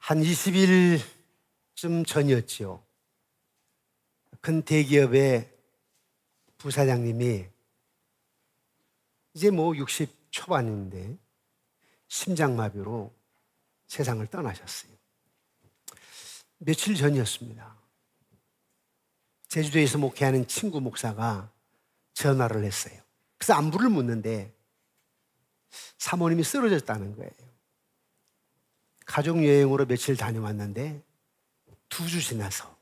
한 20일쯤 전이었지요. 큰 대기업의 부사장님이 이제 60 초반인데 심장마비로 세상을 떠나셨어요. 며칠 전이었습니다. 제주도에서 목회하는 친구 목사가 전화를 했어요. 그래서 안부를 묻는데 사모님이 쓰러졌다는 거예요. 가족여행으로 며칠 다녀왔는데 2주 지나서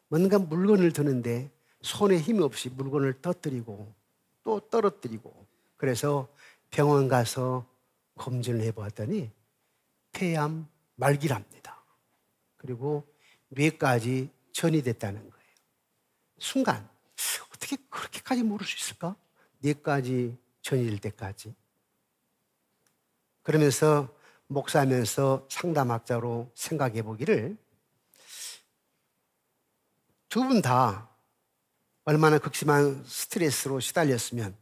뭔가 물건을 드는데 손에 힘이 없이 물건을 터뜨리고 또 떨어뜨리고, 그래서 병원 가서 검진을 해보았더니 폐암 말기랍니다. 그리고 뇌까지 전이 됐다는 거예요. 순간 어떻게 그렇게까지 모를 수 있을까? 뇌까지 전이 될 때까지. 그러면서 목사하면서 상담학자로 생각해 보기를, 두 분 다 얼마나 극심한 스트레스로 시달렸으면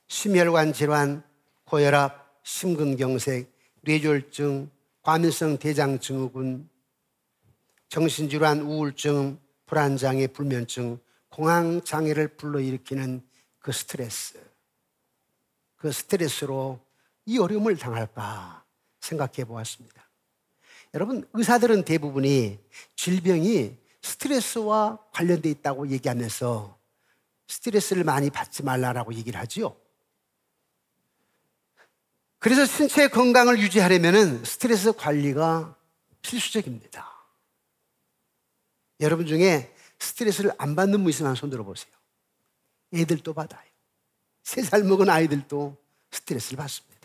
심혈관 질환, 고혈압, 심근경색, 뇌졸중, 과민성 대장증후군, 정신질환, 우울증, 불안장애, 불면증, 공황장애를 불러일으키는 그 스트레스로 이 어려움을 당할까 생각해 보았습니다. 여러분, 의사들은 대부분이 질병이 스트레스와 관련되어 있다고 얘기하면서 스트레스를 많이 받지 말라라고 얘기를 하지요. 그래서 신체 건강을 유지하려면 스트레스 관리가 필수적입니다. 여러분 중에 스트레스를 안 받는 분 있으면 손 들어보세요. 애들도 받아요. 3살 먹은 아이들도 스트레스를 받습니다.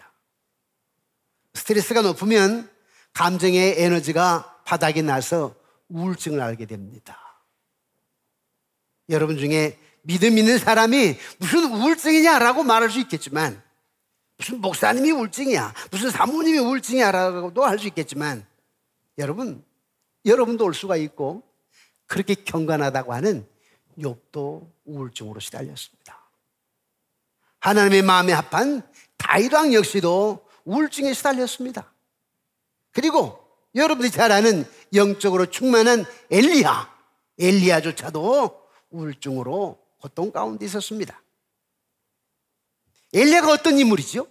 스트레스가 높으면 감정의 에너지가 바닥이 나서 우울증을 앓게 됩니다. 여러분 중에 믿음 있는 사람이 무슨 우울증이냐라고 말할 수 있겠지만, 무슨 목사님이 우울증이야, 무슨 사모님이 우울증이야라고도 할 수 있겠지만, 여러분도 올 수가 있고, 그렇게 경건하다고 하는 욥도 우울증으로 시달렸습니다. 하나님의 마음에 합한 다윗 왕 역시도 우울증에 시달렸습니다. 그리고 여러분들이 잘 아는 영적으로 충만한 엘리야조차도 우울증으로 고통 가운데 있었습니다. 엘리야가 어떤 인물이죠?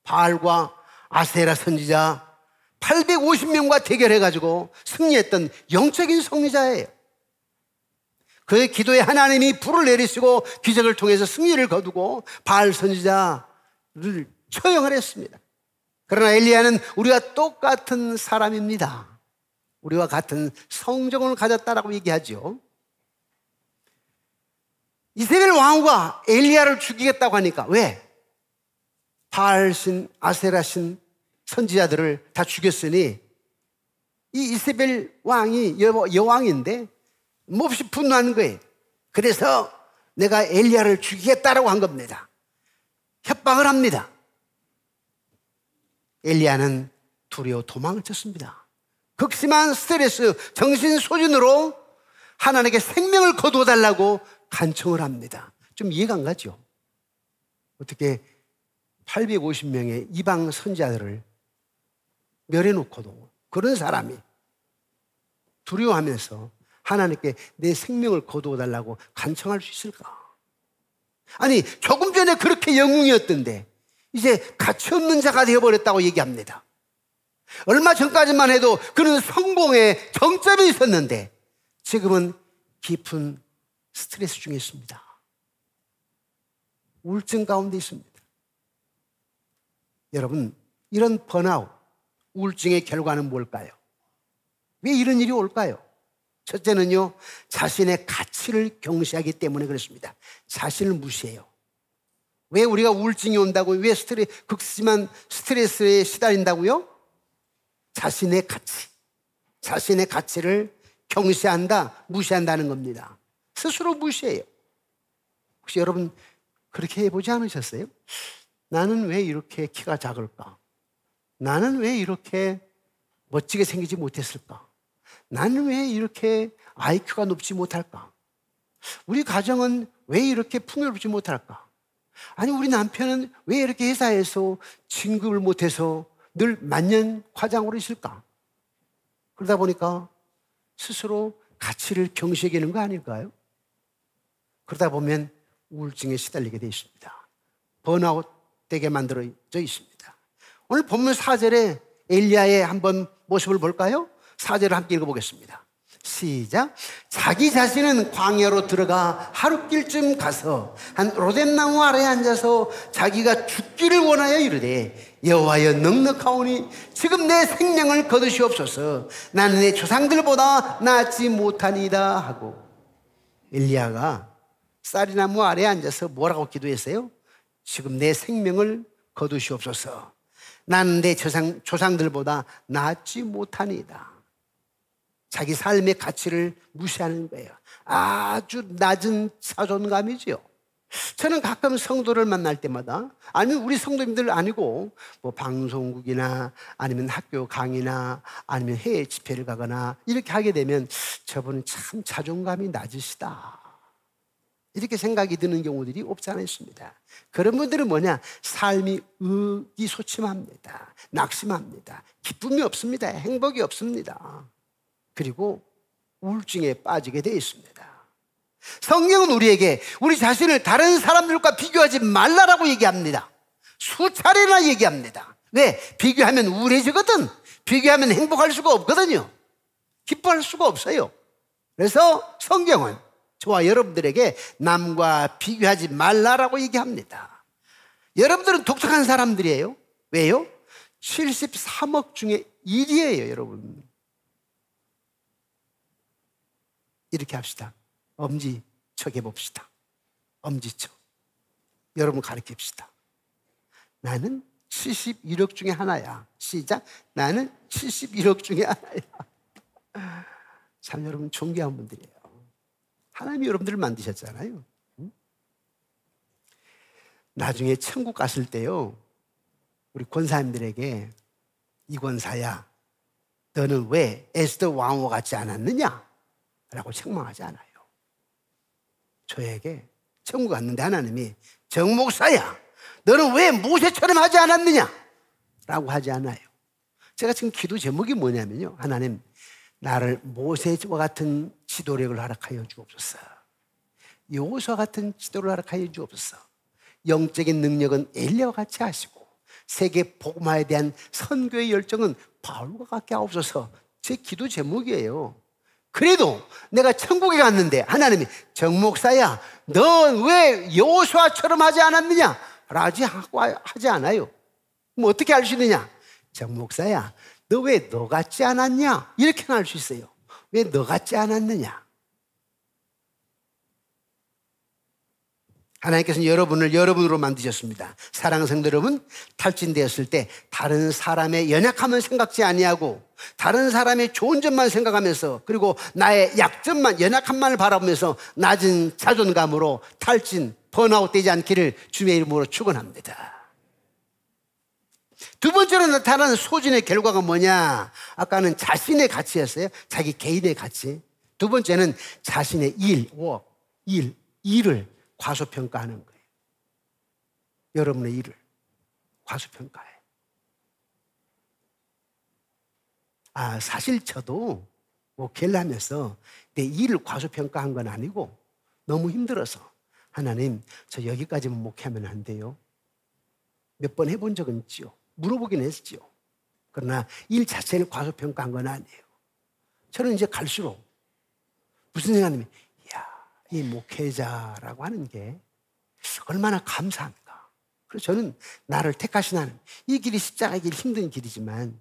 바알과 아세라 선지자 850명과 대결해가지고 승리했던 영적인 승리자예요. 그의 기도에 하나님이 불을 내리시고 기적을 통해서 승리를 거두고 바알 선지자를 처형을 했습니다. 그러나 엘리야는 우리와 똑같은 사람입니다. 우리와 같은 성정을 가졌다라고 얘기하죠. 이세벨 왕후가 엘리야를 죽이겠다고 하니까, 왜? 바알신, 아세라신 선지자들을 다 죽였으니 이 이세벨 왕이 여왕인데 몹시 분노하는 거예요. 그래서 내가 엘리야를 죽이겠다라고 한 겁니다. 협박을 합니다. 엘리야는 두려워 도망을 쳤습니다. 극심한 스트레스, 정신 소진으로 하나님께 생명을 거두어달라고 간청을 합니다. 좀 이해가 안 가죠? 어떻게 850명의 이방 선지자들을 멸해놓고도 그런 사람이 두려워하면서 하나님께 내 생명을 거두어달라고 간청할 수 있을까? 아니, 조금 전에 그렇게 영웅이었던데 이제 가치없는 자가 되어버렸다고 얘기합니다. 얼마 전까지만 해도 그는 성공의 정점에 있었는데 지금은 깊은 스트레스 중에 있습니다. 우울증 가운데 있습니다. 여러분, 이런 번아웃, 우울증의 결과는 뭘까요? 왜 이런 일이 올까요? 첫째는요, 자신의 가치를 경시하기 때문에 그렇습니다. 자신을 무시해요. 왜 우리가 우울증이 온다고요? 왜 극심한 스트레스에 시달린다고요? 자신의 가치를 경시한다, 무시한다는 겁니다. 스스로 무시해요. 혹시 여러분 그렇게 해보지 않으셨어요? 나는 왜 이렇게 키가 작을까? 나는 왜 이렇게 멋지게 생기지 못했을까? 나는 왜 이렇게 IQ가 높지 못할까? 우리 가정은 왜 이렇게 풍요롭지 못할까? 아니, 우리 남편은 왜 이렇게 회사에서 진급을 못해서 늘 만년 과장으로 있을까? 그러다 보니까 스스로 가치를 경시하게 거 아닐까요? 그러다 보면 우울증에 시달리게 되어 있습니다. 번아웃 되게 만들어져 있습니다. 오늘 본문 4절에 엘리야의 한번 모습을 볼까요? 4절을 함께 읽어보겠습니다. 시작. 자기 자신은 광야로 들어가 하룻길쯤 가서 한 로뎀나무 아래에 앉아서 자기가 죽기를 원하여 이르되 여호와여 넉넉하오니 지금 내 생명을 거두시옵소서. 나는 내 조상들보다 낫지 못하니이다 하고, 엘리야가 쌀이나무 아래에 앉아서 뭐라고 기도했어요? 지금 내 생명을 거두시옵소서. 나는 내 조상들보다 낫지 못하니이다. 자기 삶의 가치를 무시하는 거예요. 아주 낮은 자존감이지요. 저는 가끔 성도를 만날 때마다, 아니면 우리 성도님들 아니고 뭐 방송국이나 아니면 학교 강의나 아니면 해외 집회를 가거나 이렇게 하게 되면 저분은 참 자존감이 낮으시다, 이렇게 생각이 드는 경우들이 없지 않아 있습니다. 그런 분들은 뭐냐? 삶이 의기소침합니다. 낙심합니다. 기쁨이 없습니다. 행복이 없습니다. 그리고 우울증에 빠지게 되어 있습니다. 성경은 우리에게 우리 자신을 다른 사람들과 비교하지 말라라고 얘기합니다. 수차례나 얘기합니다. 왜? 비교하면 우울해지거든. 비교하면 행복할 수가 없거든요. 기뻐할 수가 없어요. 그래서 성경은 저와 여러분들에게 남과 비교하지 말라라고 얘기합니다. 여러분들은 독특한 사람들이에요. 왜요? 73억 중에 1위예요, 여러분. 이렇게 합시다. 엄지척 해봅시다. 엄지척. 여러분 가르칩시다. 나는 71억 중에 하나야. 시작. 나는 71억 중에 하나야. 참 여러분 존귀한 분들이에요. 하나님이 여러분들을 만드셨잖아요. 나중에 천국 갔을 때요, 우리 권사님들에게 이 권사야, 너는 왜 에스더 왕후 같지 않았느냐? 라고 책망하지 않아요. 저에게 천국 갔는데 하나님이 정 목사야, 너는 왜 모세처럼 하지 않았느냐? 라고 하지 않아요. 제가 지금 기도 제목이 뭐냐면요, 하나님 나를 모세와 같은 지도력을 허락하여 주옵소서. 여호수아 같은 지도를 허락하여 주옵소서. 영적인 능력은 엘리야와 같이 하시고 세계 복음화에 대한 선교의 열정은 바울과 같게 하옵소서. 제 기도 제목이에요. 그래도 내가 천국에 갔는데 하나님이 정 목사야, 넌 왜 여호수아처럼 하지 않았느냐? 라지 하지 않아요. 그럼 어떻게 알 수 있느냐? 정 목사야, 너 왜 너 같지 않았냐? 이렇게 알 수 있어요. 왜 너 같지 않았느냐? 하나님께서는 여러분을 여러분으로 만드셨습니다. 사랑하는 성도 여러분, 탈진되었을 때 다른 사람의 연약함을 생각지 아니하고 다른 사람의 좋은 점만 생각하면서, 그리고 나의 약점만, 연약함만을 바라보면서 낮은 자존감으로 탈진, 번아웃 되지 않기를 주님의 이름으로 축원합니다. 두 번째로 나타나는 소진의 결과가 뭐냐? 아까는 자신의 가치였어요. 자기 개인의 가치. 두 번째는 자신의 일을 과소평가하는 거예요. 여러분의 일을 과소평가해. 사실 저도 목회를 하면서 내 일을 과소평가한 건 아니고 너무 힘들어서, 하나님 저 여기까지만 목회하면 안 돼요? 몇 번 해본 적은 있지요. 물어보긴 했지요. 그러나 일 자체를 과소평가한 건 아니에요. 저는 이제 갈수록 무슨 생각이냐면, 이 목회자라고 하는 게 얼마나 감사합니까? 그래서 저는 나를 택하신 하나님, 이 길이 십자가의 길, 힘든 길이지만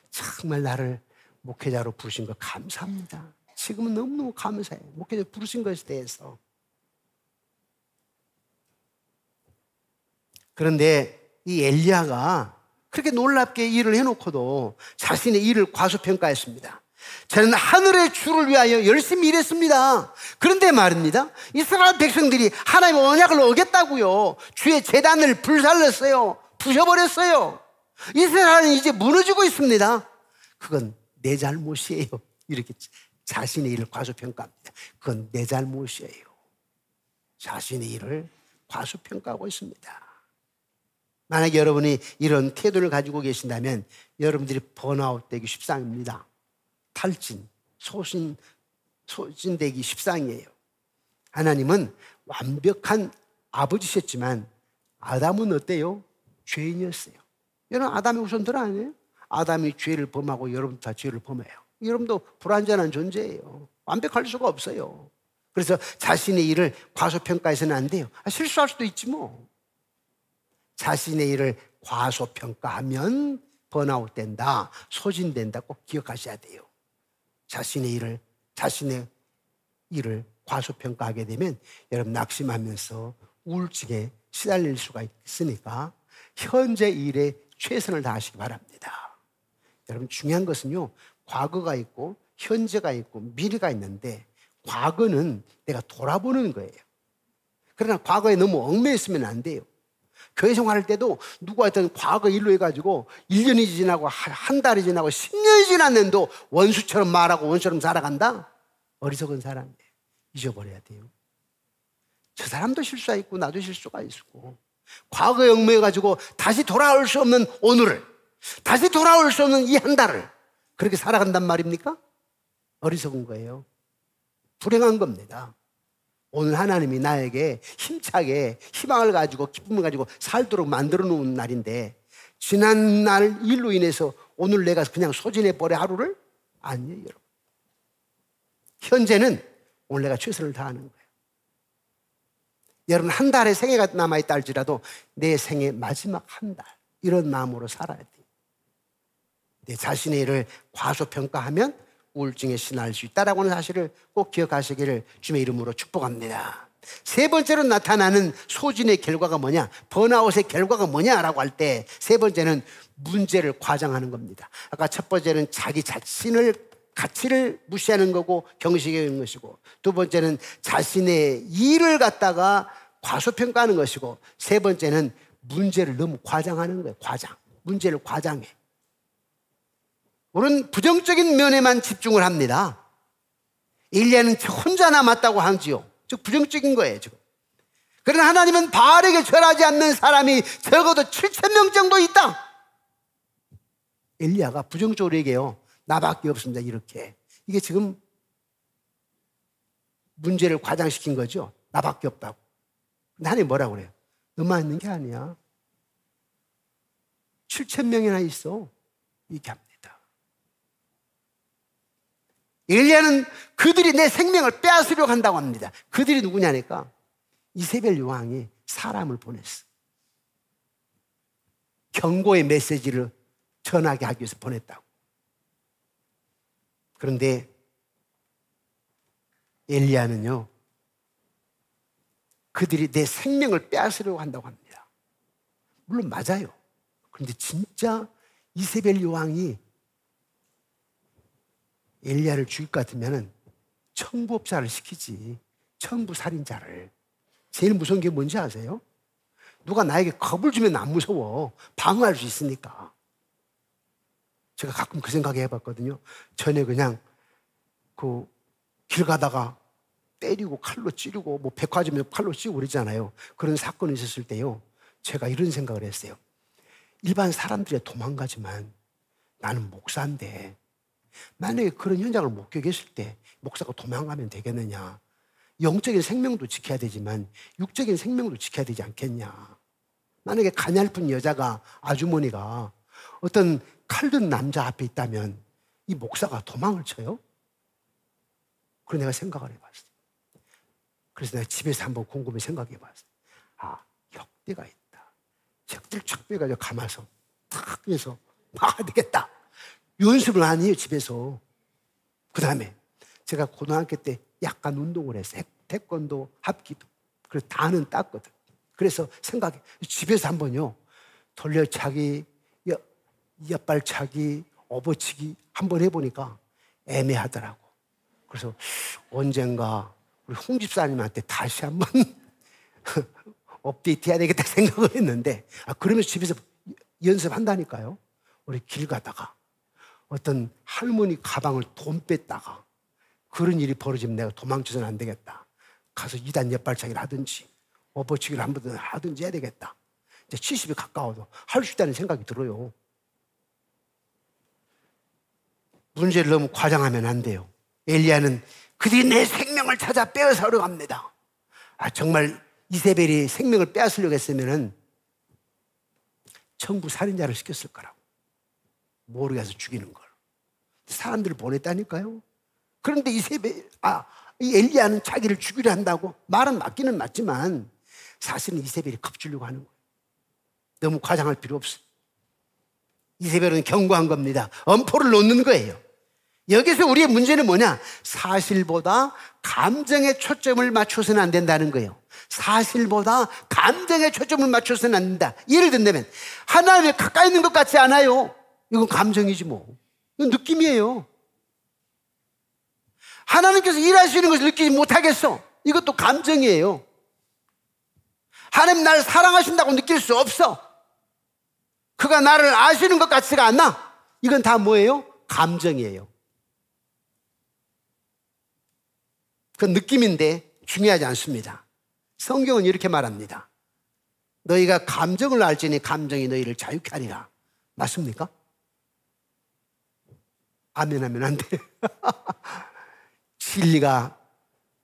정말 나를 목회자로 부르신 거 감사합니다. 지금은 너무너무 감사해요. 목회자 부르신 것에 대해서. 그런데 이 엘리야가 그렇게 놀랍게 일을 해놓고도 자신의 일을 과소평가했습니다. 저는 하늘의 주를 위하여 열심히 일했습니다. 그런데 말입니다, 이스라엘 백성들이 하나님의 언약을 어겼다고요. 주의 제단을 불살랐어요. 부셔버렸어요. 이스라엘은 이제 무너지고 있습니다. 그건 내 잘못이에요. 이렇게 자신의 일을 과소평가합니다. 그건 내 잘못이에요. 자신의 일을 과소평가하고 있습니다. 만약에 여러분이 이런 태도를 가지고 계신다면 여러분들이 번아웃 되기 십상입니다. 탈진, 소진되기 십상이에요. 하나님은 완벽한 아버지셨지만 아담은 어때요? 죄인이었어요. 여러분 아담의 후손들 아니에요? 아담이 죄를 범하고 여러분도 다 죄를 범해요. 여러분도 불완전한 존재예요. 완벽할 수가 없어요. 그래서 자신의 일을 과소평가해서는 안 돼요. 실수할 수도 있지 뭐. 자신의 일을 과소평가하면 번아웃 된다, 소진된다 꼭 기억하셔야 돼요. 자신의 일을 과소평가하게 되면 여러분 낙심하면서 우울증에 시달릴 수가 있으니까 현재 일에 최선을 다하시기 바랍니다. 여러분 중요한 것은요, 과거가 있고 현재가 있고 미래가 있는데 과거는 내가 돌아보는 거예요. 그러나 과거에 너무 얽매였으면 안 돼요. 교회 생활할 때도 누구한테는 과거 일로 해가지고 1년이 지나고 한 달이 지나고 10년이 지났는데도 원수처럼 말하고 원수처럼 살아간다? 어리석은 사람이에요. 잊어버려야 돼요. 저 사람도 실수가 있고 나도 실수가 있고 과거에 얽매여가지고 다시 돌아올 수 없는 오늘을, 다시 돌아올 수 없는 이 한 달을 그렇게 살아간단 말입니까? 어리석은 거예요. 불행한 겁니다. 오늘 하나님이 나에게 힘차게 희망을 가지고 기쁨을 가지고 살도록 만들어 놓은 날인데 지난 날 일로 인해서 오늘 내가 그냥 소진해버려 하루를? 아니에요, 여러분. 현재는 오늘 내가 최선을 다하는 거예요. 여러분 한 달의 생애가 남아있다 할지라도 내 생애 마지막 한 달 이런 마음으로 살아야 돼요. 내 자신의 일을 과소평가하면 우울증에 시달릴 수 있다라고 하는 사실을 꼭 기억하시기를 주님의 이름으로 축복합니다. 세 번째로 나타나는 소진의 결과가 뭐냐, 번아웃의 결과가 뭐냐라고 할 때 세 번째는 문제를 과장하는 겁니다. 아까 첫 번째는 자기 자신을 가치를 무시하는 거고 경시하는 것이고, 두 번째는 자신의 일을 갖다가 과소평가하는 것이고, 세 번째는 문제를 너무 과장하는 거예요. 문제를 과장해. 우리는 부정적인 면에만 집중을 합니다. 엘리야는 혼자 남았다고 하지요. 즉 부정적인 거예요 지금. 그러나 하나님은 바알에게 절하지 않는 사람이 적어도 7,000명 정도 있다. 엘리야가 부정적으로 얘기해요. 나밖에 없습니다. 이렇게. 이게 지금 문제를 과장시킨 거죠. 나밖에 없다고. 근데 하나님 뭐라고 그래요? 너만 있는 게 아니야. 7,000명이나 있어. 이렇게 합니다. 엘리야는 그들이 내 생명을 빼앗으려고 한다고 합니다. 그들이 누구냐니까 이세벨 왕이 사람을 보냈어. 경고의 메시지를 전하게 하기 위해서 보냈다고. 그런데 엘리야는요, 그들이 내 생명을 빼앗으려고 한다고 합니다. 물론 맞아요. 그런데 진짜 이세벨 왕이 엘리야를 죽일 것 같으면 청부업자를 시키지. 청부살인자를. 제일 무서운 게 뭔지 아세요? 누가 나에게 겁을 주면 안 무서워. 방어할 수 있으니까. 제가 가끔 그 생각 해봤거든요. 전에 그냥 길 가다가 때리고 칼로 찌르고 뭐 백화점에 칼로 찌르고 그러잖아요. 그런 사건이 있었을 때요, 제가 이런 생각을 했어요. 일반 사람들이 도망가지만 나는 목사인데 만약에 그런 현장을 목격했을 때 목사가 도망가면 되겠느냐. 영적인 생명도 지켜야 되지만 육적인 생명도 지켜야 되지 않겠냐. 만약에 가냘픈 여자가, 아주머니가 어떤 칼든 남자 앞에 있다면 이 목사가 도망을 쳐요? 그래서 내가 생각을 해봤어요. 그래서 내가 집에서 한번 곰곰이 생각해 봤어요. 아, 혁대가 있다. 척들 척배가지고 감아서 탁 해서 막아야 되겠다. 연습을 안 해요, 집에서. 그 다음에 제가 고등학교 때 약간 운동을 했어요. 태권도, 합기도. 그래서 다는 땄거든. 그래서 생각해. 집에서 한번요, 돌려차기, 옆발차기, 업어치기 한번 해보니까 애매하더라고. 그래서 언젠가 우리 홍 집사님한테 다시 한번 업데이트 해야 되겠다 생각을 했는데, 그러면서 집에서 연습한다니까요. 우리 길 가다가 어떤 할머니 가방을 돈 뺐다가 그런 일이 벌어지면 내가 도망쳐서는 안 되겠다. 가서 2단 옆발차기를 하든지 업어치기를 한 번 하든지 해야 되겠다. 이제 70이 가까워도 할 수 있다는 생각이 들어요. 문제를 너무 과장하면 안 돼요. 엘리야는 그들이 내 생명을 찾아 빼앗으러 갑니다. 정말 이세벨이 생명을 빼앗으려고 했으면 천부 살인자를 시켰을 거라고. 모르게 해서 죽이는 걸. 사람들을 보냈다니까요. 그런데 이 엘리야는 자기를 죽이려 한다고. 말은 맞기는 맞지만 사실은 이세벨이 겁주려고 하는 거예요. 너무 과장할 필요 없어요. 이세벨은 경고한 겁니다. 엄포를 놓는 거예요. 여기서 우리의 문제는 뭐냐? 사실보다 감정에 초점을 맞춰서는 안 된다는 거예요. 사실보다 감정에 초점을 맞춰서는 안 된다. 예를 든다면 하나님에 가까이 있는 것 같지 않아요. 이건 감정이지 뭐. 이건 느낌이에요. 하나님께서 일하시는 것을 느끼지 못하겠어. 이것도 감정이에요. 하나님 나를 사랑하신다고 느낄 수 없어. 그가 나를 아시는 것 같지가 않아. 이건 다 뭐예요? 감정이에요. 그건 느낌인데 중요하지 않습니다. 성경은 이렇게 말합니다. 너희가 감정을 알지니 감정이 너희를 자유케 하리라. 맞습니까? 아멘 하면 안 돼.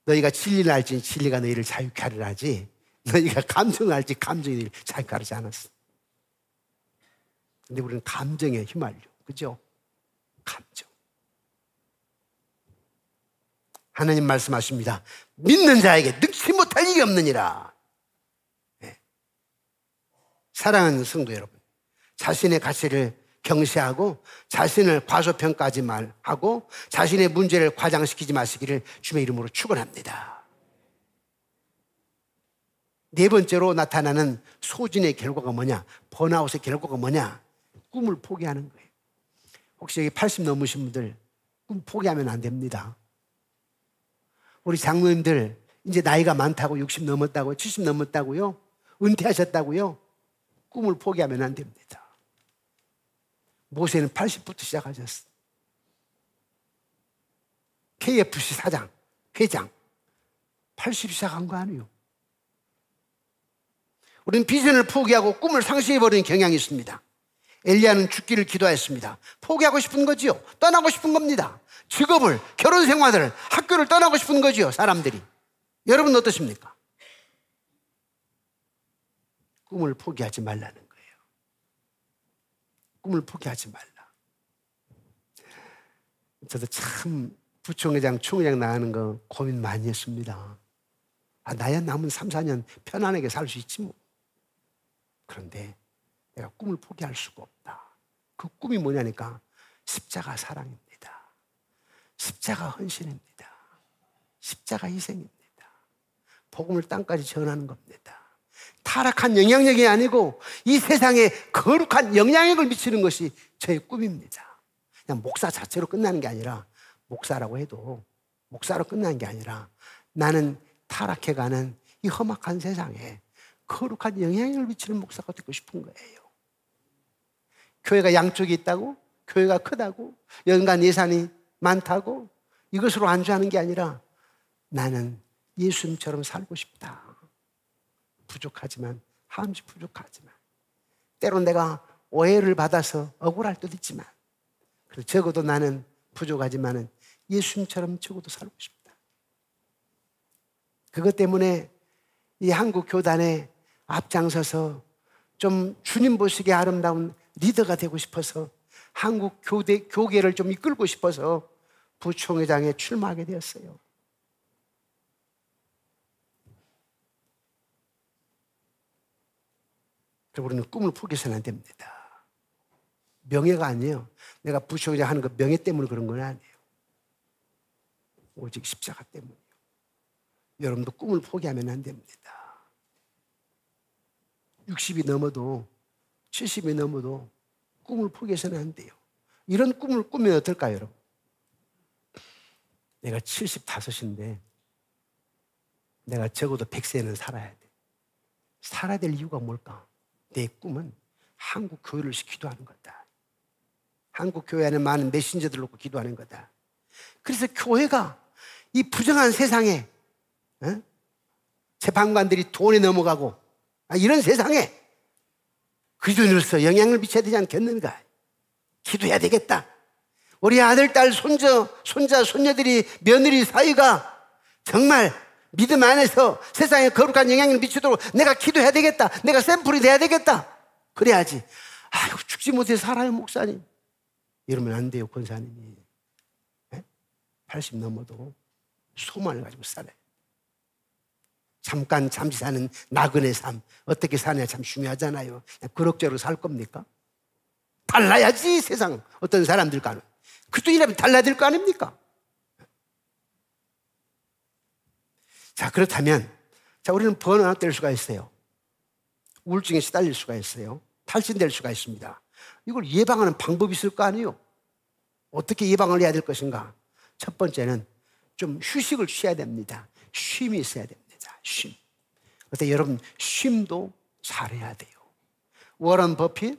너희가 진리를 알지니 진리가 너희를 자유케 하리라 하지, 너희가 감정을 알지 감정이 너희를 자유케 하지 않았어. 근데 우리는 감정에 휘말려. 그죠? 감정. 하나님 말씀하십니다. 믿는 자에게 능치 못할 일이 없느니라. 네. 사랑하는 성도 여러분, 자신의 가치를 경시하고 자신을 과소평가하지 말하고 자신의 문제를 과장시키지 마시기를 주의 이름으로 축원합니다. 네 번째로 나타나는 소진의 결과가 뭐냐? 번아웃의 결과가 뭐냐? 꿈을 포기하는 거예요. 혹시 여기 80 넘으신 분들 꿈 포기하면 안 됩니다. 우리 장로님들 이제 나이가 많다고 60 넘었다고요? 70 넘었다고요? 은퇴하셨다고요? 꿈을 포기하면 안 됩니다. 모세는 80부터 시작하셨어. KFC 사장, 회장 80 시작한 거 아니에요. 우리는 비전을 포기하고 꿈을 상실해버리는 경향이 있습니다. 엘리야는 죽기를 기도했습니다. 포기하고 싶은 거지요. 떠나고 싶은 겁니다. 직업을, 결혼 생활을, 학교를 떠나고 싶은 거지요, 사람들이. 여러분 어떠십니까? 꿈을 포기하지 말라는 거예요. 꿈을 포기하지 말라. 저도 참 부총회장, 총회장 나가는 거 고민 많이 했습니다. 나야 남은 3, 4년 편안하게 살 수 있지 뭐. 그런데 내가 꿈을 포기할 수가 없다. 그 꿈이 뭐냐니까 십자가 사랑입니다. 십자가 헌신입니다. 십자가 희생입니다. 복음을 땅까지 전하는 겁니다. 타락한 영향력이 아니고 이 세상에 거룩한 영향력을 미치는 것이 저의 꿈입니다. 그냥 목사 자체로 끝나는 게 아니라, 목사라고 해도 목사로 끝나는 게 아니라 나는 타락해가는 이 험악한 세상에 거룩한 영향력을 미치는 목사가 되고 싶은 거예요. 교회가 양쪽이 있다고, 교회가 크다고, 연간 예산이 많다고 이것으로 안주하는 게 아니라 나는 예수님처럼 살고 싶다. 부족하지만, 한없이 부족하지만, 때론 내가 오해를 받아서 억울할 때도 있지만, 그래서 적어도 나는 부족하지만 예수님처럼 적어도 살고 싶다. 그것 때문에 이 한국 교단에 앞장서서 좀 주님 보시기에 아름다운 리더가 되고 싶어서, 한국 교계를 좀 이끌고 싶어서 부총회장에 출마하게 되었어요. 우리는 꿈을 포기해서는 안 됩니다. 명예가 아니에요. 내가 부총회장 하는 거 명예 때문에 그런 건 아니에요. 오직 십자가 때문이에요. 여러분도 꿈을 포기하면 안 됩니다. 60이 넘어도 70이 넘어도 꿈을 포기해서는 안 돼요. 이런 꿈을 꾸면 어떨까요, 여러분? 내가 75인데 내가 적어도 100세는 살아야 돼. 살아야 될 이유가 뭘까? 내 꿈은 한국 교회를 위해서 기도하는 거다. 한국 교회 안에 많은 메신저들 놓고 기도하는 거다. 그래서 교회가 이 부정한 세상에, 재판관들이 돈에 넘어가고 이런 세상에 그리스도인으로서 영향을 미쳐야 되지 않겠는가? 기도해야 되겠다. 우리 아들, 딸, 손자, 손녀들이, 며느리 사이가 정말 믿음 안에서 세상에 거룩한 영향을 미치도록 내가 기도해야 되겠다. 내가 샘플이 돼야 되겠다. 그래야지. 아이고, 죽지 못해 살아요, 목사님. 이러면 안 돼요, 권사님이. 80 넘어도 소망을 가지고 살아요. 잠시 사는 나그네 삶, 어떻게 사냐 참 중요하잖아요. 그냥 그럭저럭 살 겁니까? 달라야지, 세상 어떤 사람들과는. 그쪽이라면 달라야 될 거 아닙니까? 자, 그렇다면, 우리는 번아웃 될 수가 있어요. 우울증에 시달릴 수가 있어요. 탈진될 수가 있습니다. 이걸 예방하는 방법이 있을 거 아니에요? 어떻게 예방을 해야 될 것인가? 첫 번째는 좀 휴식을 취해야 됩니다. 쉼이 있어야 됩니다. 쉼. 그때 여러분, 쉼도 잘해야 돼요. 워런 버핏,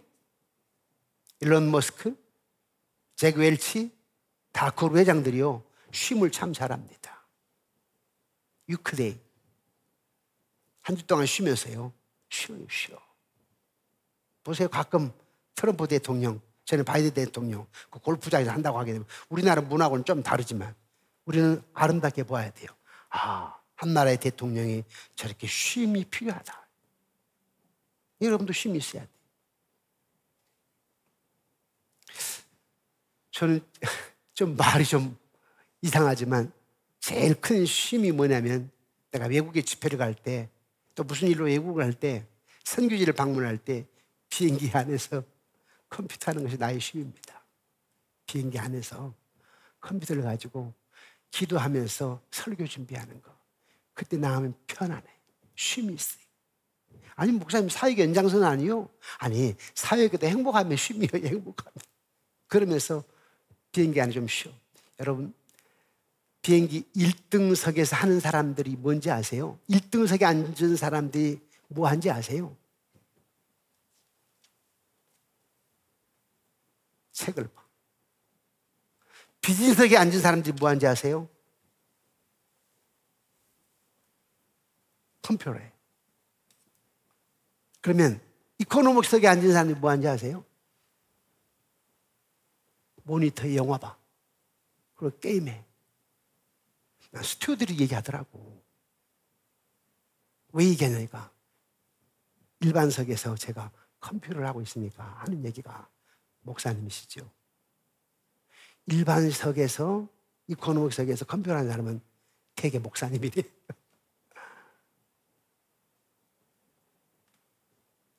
일론 머스크, 잭 웰치, 다 그룹 회장들이요, 쉼을 참 잘합니다. 유크데이. 한 주 동안 쉬면서요, 쉬어. 보세요. 가끔 트럼프 대통령, 저는 바이든 대통령, 그 골프장에서 한다고 하게 되면 우리나라 문화하고는 좀 다르지만 우리는 아름답게 봐야 돼요. 한 나라의 대통령이 저렇게 쉼이 필요하다. 여러분도 쉼이 있어야 돼요. 저는 좀 말이 좀 이상하지만 제일 큰 쉼이 뭐냐면 내가 외국에 집회를 갈 때 또 무슨 일로 외국을 갈 때 선교지를 방문할 때 비행기 안에서 컴퓨터 하는 것이 나의 쉼입니다. 비행기 안에서 컴퓨터를 가지고 기도하면서 설교 준비하는 거. 그때 나가면 편안해. 쉼이 있어요. 아니, 목사님 사역의 연장선 아니요? 아니, 사역에도 행복하면 쉼이요, 행복하면. 그러면서 비행기 안에 좀 쉬어. 여러분, 비행기 1등석에서 하는 사람들이 뭔지 아세요? 1등석에 앉은 사람들이 뭐 하는지 아세요? 책을 봐. 비진석에 앉은 사람들이 뭐 하는지 아세요? 컴퓨터를 해. 그러면 이코노믹석에 앉은 사람들이 뭐 하는지 아세요? 모니터에 영화 봐. 그리고 게임해. 스튜어들이 얘기하더라고. 왜 얘기하냐니까 일반석에서 제가 컴퓨터를 하고 있으니까 하는 얘기가 목사님이시죠. 일반석에서 이코노믹석에서 컴퓨터 하는 사람은 되게 목사님이래.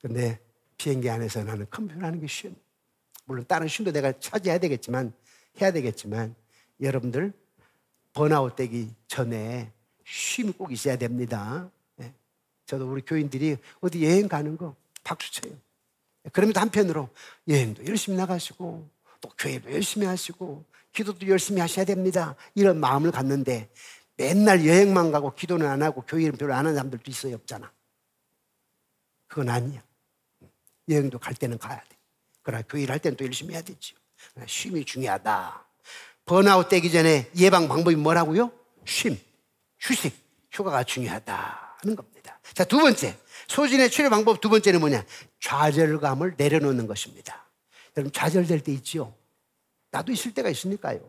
근데 비행기 안에서 나는 컴퓨터 하는 게 쉬운. 물론 다른 쉼도 내가 차지해야 되겠지만 해야 되겠지만 여러분들 번아웃 되기 전에 쉼이 꼭 있어야 됩니다. 네. 저도 우리 교인들이 어디 여행 가는 거 박수 쳐요. 그러면서 한편으로 여행도 열심히 나가시고 또 교회도 열심히 하시고 기도도 열심히 하셔야 됩니다. 이런 마음을 갖는데 맨날 여행만 가고 기도는 안 하고 교회는 별로 안 하는 사람들도 있어요. 없잖아. 그건 아니야. 여행도 갈 때는 가야 돼. 그러나 교회를 할 때는 또 열심히 해야 되죠. 쉼이 중요하다. 번아웃 되기 전에 예방 방법이 뭐라고요? 쉼, 휴식, 휴가가 중요하다 하는 겁니다. 자, 두 번째, 소진의 치료 방법 두 번째는 뭐냐? 좌절감을 내려놓는 것입니다. 여러분, 좌절될 때 있지요? 나도 있을 때가 있으니까요.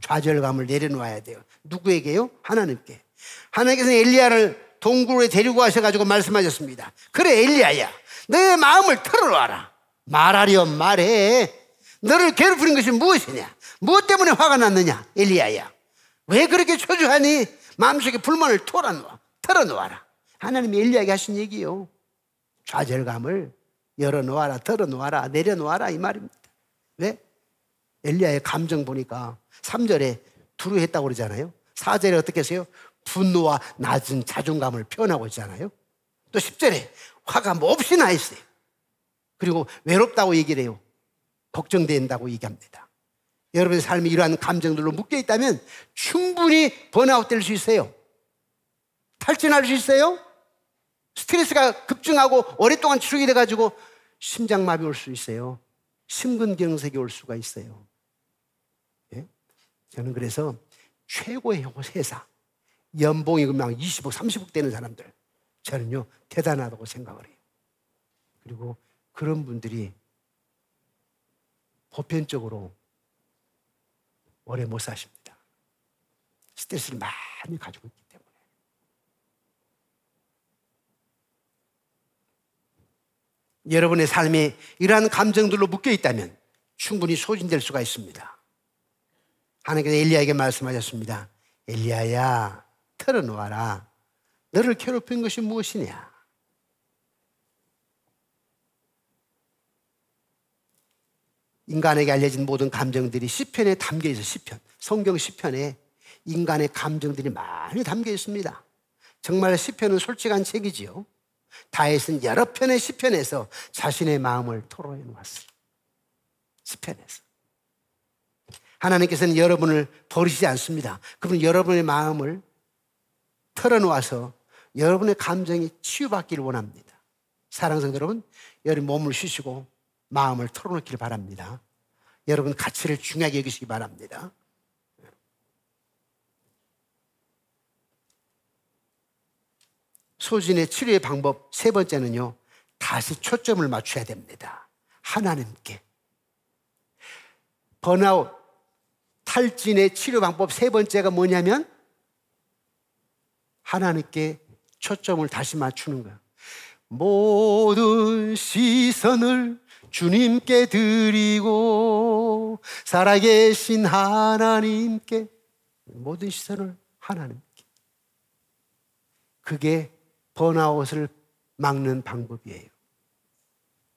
좌절감을 내려놓아야 돼요. 누구에게요? 하나님께. 하나님께서는 엘리야를 동굴에 데리고 가셔가지고 말씀하셨습니다. 그래, 엘리야야, 너의 마음을 털어놓아라. 말하렴 말해. 너를 괴롭히는 것이 무엇이냐? 무엇 때문에 화가 났느냐? 엘리야야, 왜 그렇게 초조하니? 마음속에 불만을 털어놓아라. 하나님이 엘리야에게 하신 얘기요. 좌절감을 열어놓아라, 털어놓아라, 내려놓아라 이 말입니다. 왜? 엘리야의 감정 보니까 3절에 두루했다고 그러잖아요. 4절에 어떻게 했어요? 분노와 낮은 자존감을 표현하고 있잖아요. 또 10절에 화가 몹시 나 있어요. 그리고 외롭다고 얘기를 해요. 걱정된다고 얘기합니다. 여러분의 삶이 이러한 감정들로 묶여 있다면 충분히 번아웃 될 수 있어요. 탈진할 수 있어요. 스트레스가 급증하고 오랫동안 치료가 돼가지고 심장마비 올 수 있어요. 심근경색이 올 수가 있어요. 예? 저는 그래서 최고의 회사, 연봉이 그냥 20억, 30억 되는 사람들, 저는요 대단하다고 생각을 해요. 그리고 그런 분들이 보편적으로 오래 못 사십니다. 스트레스를 많이 가지고 있기 때문에. 여러분의 삶에 이러한 감정들로 묶여 있다면 충분히 소진될 수가 있습니다. 하나님께서 엘리야에게 말씀하셨습니다. 엘리야야, 털어놓아라. 너를 괴롭힌 것이 무엇이냐? 인간에게 알려진 모든 감정들이 시편에 담겨 있어요. 시편, 성경 시편에 인간의 감정들이 많이 담겨 있습니다. 정말 시편은 솔직한 책이지요. 다윗은 여러 편의 시편에서 자신의 마음을 토로해 놓았어요. 시편에서. 하나님께서는 여러분을 버리시지 않습니다. 그분은 여러분의 마음을 털어놓아서 여러분의 감정이 치유받기를 원합니다. 사랑하는 성도 여러분, 여러분 몸을 쉬시고 마음을 털어놓기를 바랍니다. 여러분 가치를 중요하게 여기시기 바랍니다. 소진의 치료의 방법 세 번째는요, 다시 초점을 맞춰야 됩니다. 하나님께. 번아웃, 탈진의 치료 방법 세 번째가 뭐냐면 하나님께 초점을 다시 맞추는 거예요. 모든 시선을 주님께 드리고 살아계신 하나님께, 모든 시선을 하나님께. 그게 번아웃을 막는 방법이에요.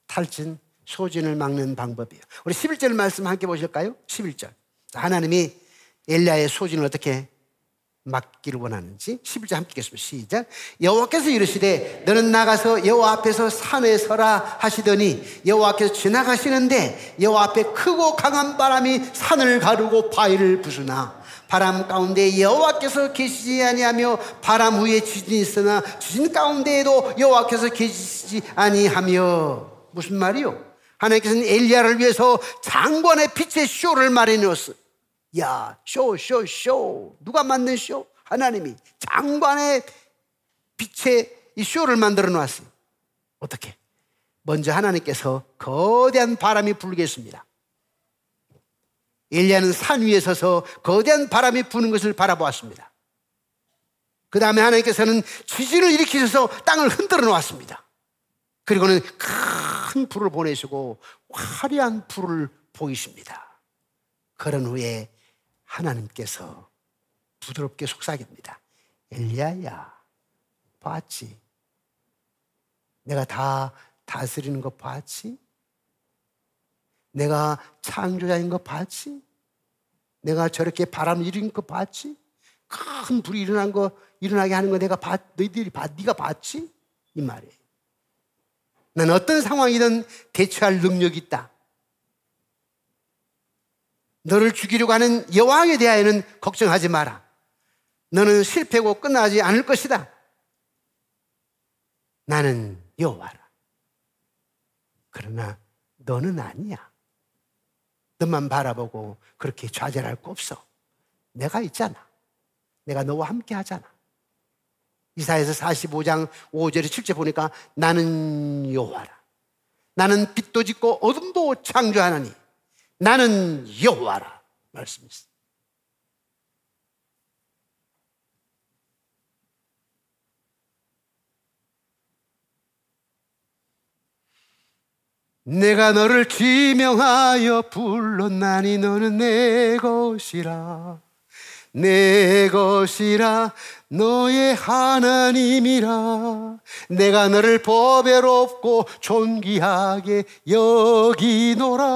탈진, 소진을 막는 방법이에요. 우리 11절 말씀 함께 보실까요? 11절. 하나님이 엘리야의 소진을 어떻게 막기를 원하는지 11절 함께 읽겠습니다. 시작. 여호와께서 이르시되 너는 나가서 여호와 앞에서 산에 서라 하시더니 여호와께서 지나가시는데 여호와 앞에 크고 강한 바람이 산을 가르고 바위를 부수나 바람 가운데 여호와께서 계시지 아니하며 바람 후에 지진이 있으나 지진 가운데에도 여호와께서 계시지 아니하며. 무슨 말이요? 하나님께서는 엘리야를 위해서 장관의 빛의 쇼를 마련해놓았어요. 야, 쇼. 누가 만든 쇼? 하나님이 장관의 빛의 이 쇼를 만들어 놨어요. 어떻게? 먼저 하나님께서 거대한 바람이 불겠습니다. 엘리야는 산 위에 서서 거대한 바람이 부는 것을 바라보았습니다. 그 다음에 하나님께서는 지진을 일으키셔서 땅을 흔들어 놓았습니다. 그리고는 큰 불을 보내시고 화려한 불을 보이십니다. 그런 후에 하나님께서 부드럽게 속삭입니다. 엘리야야, 봤지? 내가 다 다스리는 거 봤지? 내가 창조자인 거 봤지? 내가 저렇게 바람을 일으킨 거 봤지? 큰 불이 일어나게 하는 거 네가 봤지? 이 말이에요. 난 어떤 상황이든 대처할 능력이 있다. 너를 죽이려고 하는 여왕에 대하여는 걱정하지 마라. 너는 실패고 끝나지 않을 것이다. 나는 여호와라. 그러나 너는 아니야. 너만 바라보고 그렇게 좌절할 거 없어. 내가 있잖아. 내가 너와 함께 하잖아. 이사야서 45장 5절에 7절 보니까 나는 여호와라. 나는 빛도 짓고 어둠도 창조하나니 나는 여호와라 말씀했어요. 내가 너를 지명하여 불렀나니 너는 내 것이라. 내 것이라 너의 하나님이라. 내가 너를 보배롭고 존귀하게 여기노라.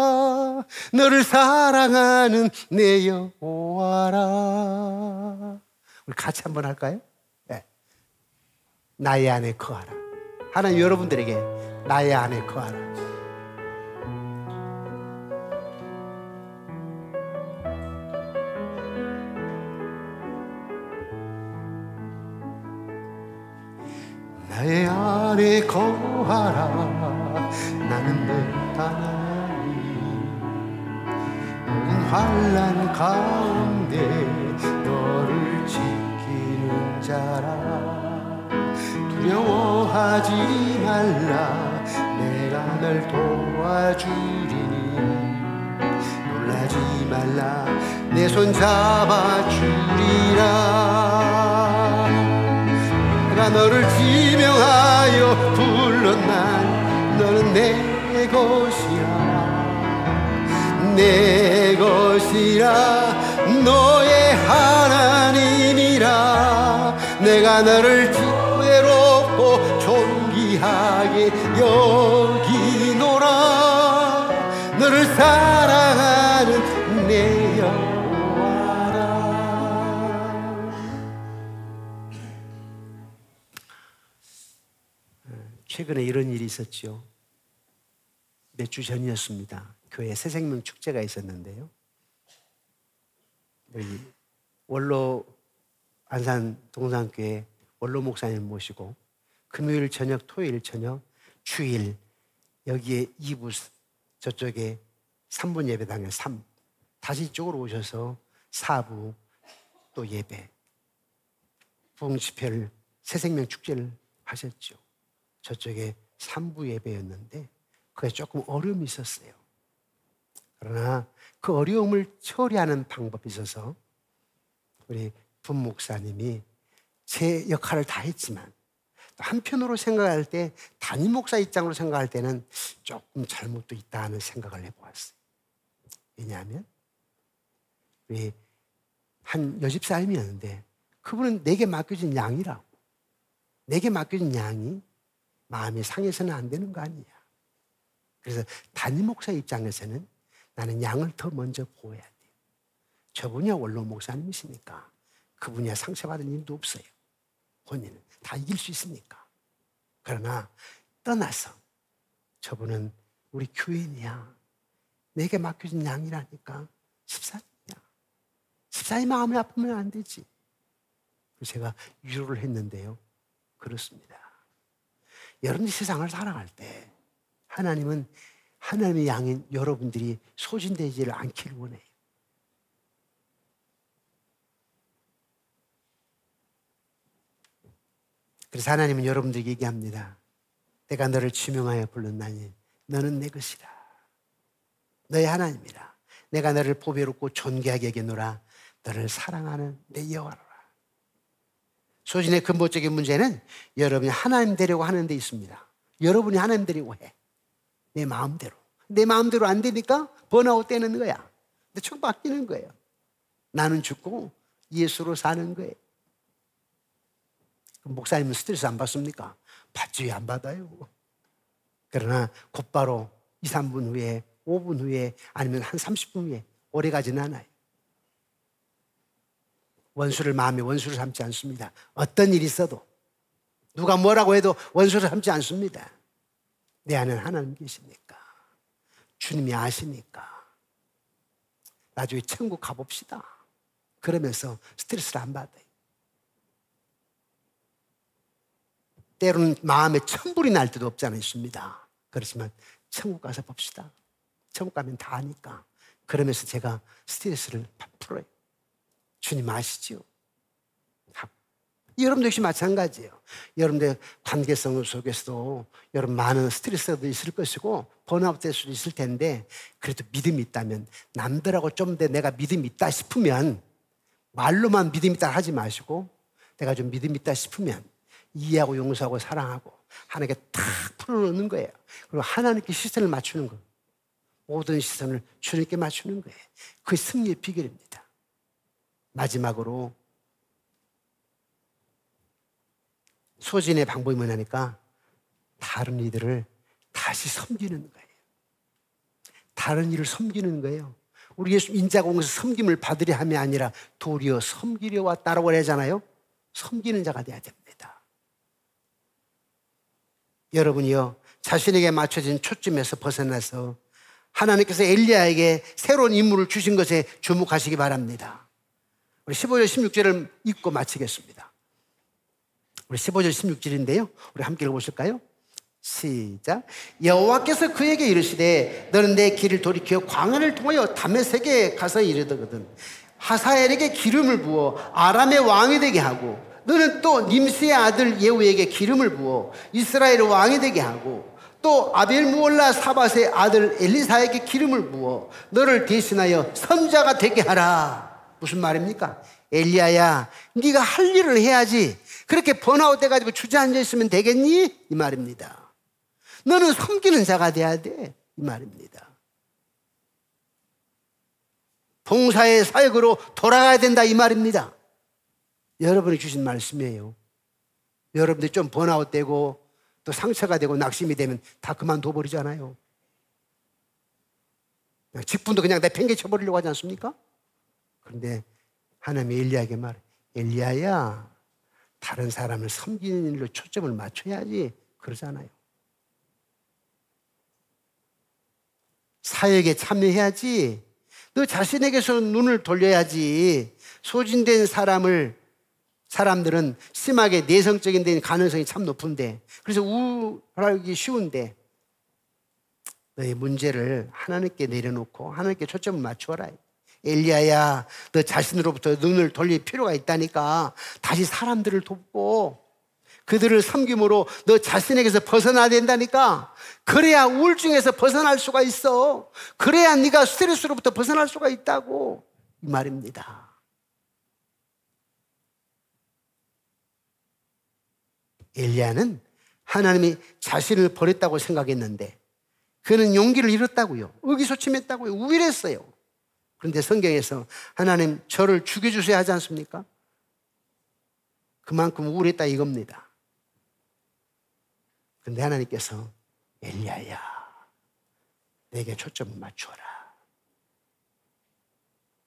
너를 사랑하는 내 여호와라. 우리 같이 한번 할까요? 네. 나의 안에 거하라. 하나님 여러분들에게 나의 안에 거하라. 나의 안에 거하라. 나는 내 하나님. 모든 환난 가운데 너를 지키는 자라. 두려워하지 말라. 내가 널 도와주리니. 놀라지 말라. 내 손 잡아주리라. 내가 너를 지명하여 불렀난 너는 내 것이라. 내 것이라. 너의 하나님이라. 내가 너를 외롭고 존귀하게 여기노라. 너를 사랑하는 내 여호와라. 최근에 이런 일이 있었죠. 몇 주 전이었습니다. 교회 새생명 축제가 있었는데요. 여기 원로 안산 동산교회 원로 목사님 모시고 금요일 저녁, 토요일 저녁, 주일 여기에 2부, 저쪽에 3분 예배당에 3, 다시 이쪽으로 오셔서 4부 또 예배, 부흥집회를 새생명 축제를 하셨죠. 저쪽에 3부 예배였는데 그게 조금 어려움이 있었어요. 그러나 그 어려움을 처리하는 방법이 있어서 우리 분목사님이 제 역할을 다 했지만 또 한편으로 생각할 때 담임 목사 입장으로 생각할 때는 조금 잘못도 있다 하는 생각을 해보았어요. 왜냐하면 우리 한 여집사님이었는데 그분은 내게 맡겨진 양이라고. 내게 맡겨진 양이 마음이 상해서는 안 되는 거 아니냐. 그래서 담임 목사 입장에서는 나는 양을 더 먼저 보호해야 돼요. 저분이야 원로 목사님이시니까 그분이야 상처받을 일도 없어요. 본인은 다 이길 수 있으니까. 그러나 떠나서 저분은 우리 교인이야. 내게 맡겨진 양이라니까. 집사님이야. 집사님 마음이 아프면 안 되지. 그래서 제가 위로를 했는데요. 그렇습니다. 여러분이 세상을 살아갈 때 하나님은 하나님의 양인 여러분들이 소진되지를 않기를 원해요. 그래서 하나님은 여러분들에게 얘기합니다. 내가 너를 지명하여 불렀나니 너는 내 것이라. 너의 하나님이라. 내가 너를 보배롭고 존귀하게 여기노라. 너를 사랑하는 내 여호와라. 소진의 근본적인 문제는 여러분이 하나님 되려고 하는 데 있습니다. 여러분이 하나님 되려고 해. 내 마음대로. 내 마음대로 안 되니까 번아웃 되는 거야. 근데 총 바뀌는 거예요. 나는 죽고 예수로 사는 거예요. 목사님은 스트레스 안 받습니까? 받지 왜 안 받아요? 그러나 곧바로 2, 3분 후에 5분 후에 아니면 한 30분 후에 오래 가지는 않아요. 원수를 마음에 원수를 삼지 않습니다. 어떤 일이 있어도 누가 뭐라고 해도 원수를 삼지 않습니다. 내 안에 하나님 계시니까. 주님이 아시니까. 나중에 천국 가봅시다. 그러면서 스트레스를 안 받아요. 때로는 마음에 천불이 날 때도 없지 않아 있습니다. 그렇지만 천국 가서 봅시다. 천국 가면 다 아니까. 그러면서 제가 스트레스를 풀어요. 주님 아시죠? 여러분도 역시 마찬가지예요. 여러분들 관계성 속에서도 여러분 많은 스트레스도 있을 것이고 번아웃 될 수도 있을 텐데 그래도 믿음이 있다면 남들하고 좀 더 내가 믿음이 있다 싶으면 말로만 믿음이 있다 하지 마시고 내가 좀 믿음이 있다 싶으면 이해하고 용서하고 사랑하고 하나님께 탁 풀어놓는 거예요. 그리고 하나님께 시선을 맞추는 거예요. 모든 시선을 주님께 맞추는 거예요. 그게 승리의 비결입니다. 마지막으로 소진의 방법이 뭐냐니까 다른 이들을 다시 섬기는 거예요. 다른 이를 섬기는 거예요. 우리 예수 인자공에서 섬김을 받으려 함이 아니라 도리어 섬기려 왔다라고 하잖아요. 섬기는 자가 돼야 됩니다. 여러분이요 자신에게 맞춰진 초점에서 벗어나서 하나님께서 엘리야에게 새로운 임무를 주신 것에 주목하시기 바랍니다. 우리 15절 16절을 읽고 마치겠습니다. 우리 15절 16절인데요 우리 함께 읽어보실까요? 시작. 여호와께서 그에게 이르시되 너는 내 길을 돌이켜 광야를 통하여 다메섹에 가서 이르거든 하사엘에게 기름을 부어 아람의 왕이 되게 하고 너는 또 님스의 아들 예후에게 기름을 부어 이스라엘의 왕이 되게 하고 또 아벨무올라 사밧의 아들 엘리사에게 기름을 부어 너를 대신하여 선자가 되게 하라. 무슨 말입니까? 엘리야야, 네가 할 일을 해야지. 그렇게 번아웃 돼가지고 주저앉아 있으면 되겠니? 이 말입니다. 너는 섬기는 자가 돼야 돼. 이 말입니다. 봉사의 사역으로 돌아가야 된다. 이 말입니다. 여러분이 주신 말씀이에요. 여러분들이 좀 번아웃 되고 또 상처가 되고 낙심이 되면 다 그만둬 버리잖아요. 직분도 그냥 내팽개쳐 버리려고 하지 않습니까? 그런데 하나님이 엘리야에게 말해. 엘리야야, 다른 사람을 섬기는 일로 초점을 맞춰야지. 그러잖아요. 사역에 참여해야지. 너 자신에게서 눈을 돌려야지. 소진된 사람들은 심하게 내성적인 데 가능성이 참 높은데, 그래서 우울하기 쉬운데, 너의 문제를 하나님께 내려놓고 하나님께 초점을 맞추어라. 엘리야야, 너 자신으로부터 눈을 돌릴 필요가 있다니까. 다시 사람들을 돕고 그들을 섬김으로 너 자신에게서 벗어나야 된다니까. 그래야 우울증에서 벗어날 수가 있어. 그래야 네가 스트레스로부터 벗어날 수가 있다고. 이 말입니다. 엘리야는 하나님이 자신을 버렸다고 생각했는데 그는 용기를 잃었다고요. 의기소침했다고요. 우울했어요. 그런데 성경에서 하나님 저를 죽여주셔야 하지 않습니까? 그만큼 우울했다 이겁니다. 그런데 하나님께서 엘리야야, 내게 초점을 맞추어라.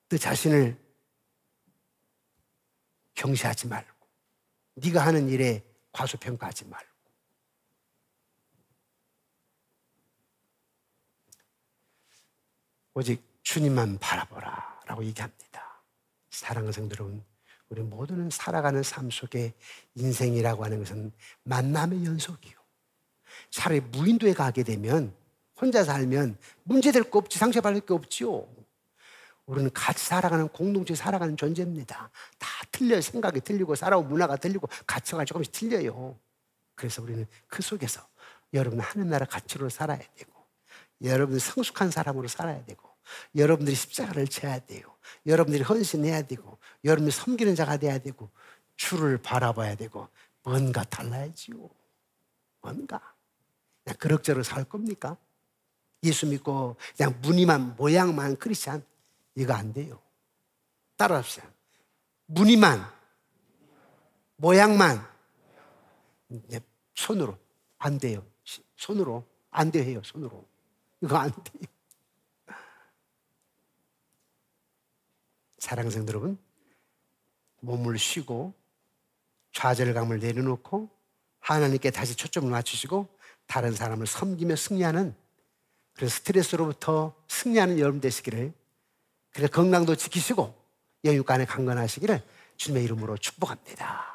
너 자신을 경시하지 말고 네가 하는 일에 과소평가하지 말고 오직 주님만 바라보라 라고 얘기합니다. 사랑하는 성도 여러분, 우리 모두는 살아가는 삶 속에 인생이라고 하는 것은 만남의 연속이요. 차라리 무인도에 가게 되면 혼자 살면 문제될 거 없지, 상처받을 게 없지요. 우리는 같이 살아가는 공동체에 살아가는 존재입니다. 다 틀려요. 생각이 틀리고 살아온 문화가 틀리고 가치가 조금씩 틀려요. 그래서 우리는 그 속에서 여러분 하늘 나라 가치로 살아야 되고, 여러분이 성숙한 사람으로 살아야 되고, 여러분들이 십자가를 져야 돼요. 여러분들이 헌신해야 되고, 여러분이 섬기는 자가 돼야 되고, 주를 바라봐야 되고, 뭔가 달라야지요. 뭔가. 그냥 그럭저럭 살 겁니까? 예수 믿고 그냥 무늬만 모양만 크리스찬, 이거 안 돼요. 따라합시다. 무늬만 모양만 손으로 안 돼요. 손으로 안 돼요. 손으로 이거 안 돼요. 사랑하는 성도 여러분, 몸을 쉬고 좌절감을 내려놓고 하나님께 다시 초점을 맞추시고 다른 사람을 섬기며 승리하는, 그래서 스트레스로부터 승리하는 여러분 되시기를, 그래서 건강도 지키시고 영육간에 강건하시기를 주님의 이름으로 축복합니다.